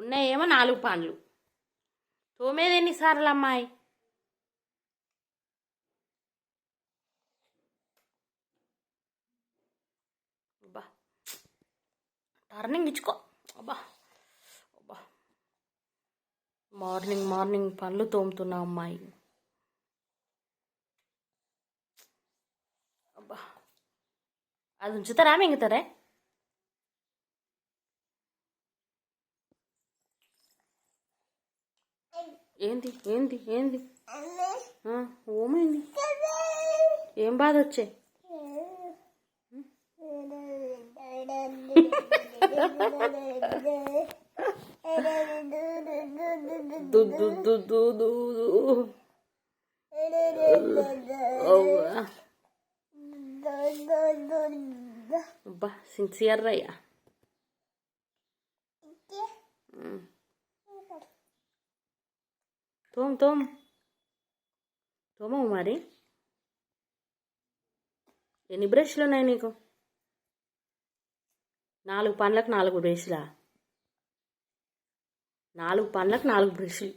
ఉన్నాయేమో 4 పండ్లు. తోమేది ఎన్నిసార్లు అమ్మాయి? అబ్బా టర్నింగ్ ఇచ్చుకో. అబ్బా అబ్బా మార్నింగ్ మార్నింగ్ పండ్లు తోముతున్నా అమ్మాయి. అబ్బా అది ఉంచుతారా మింగుతారా? ఏంది ఏంది ఏంది ఓమైంది? ఏం బాధ వచ్చే? అబ్బా సిన్సియర్ అయ్యా. తోమవు మరి. ఎన్ని బ్రష్లు ఉన్నాయి నీకు? 4 పండ్లకు 4 బ్రష్లా? 4 పండ్లకు 4 బ్రష్లు.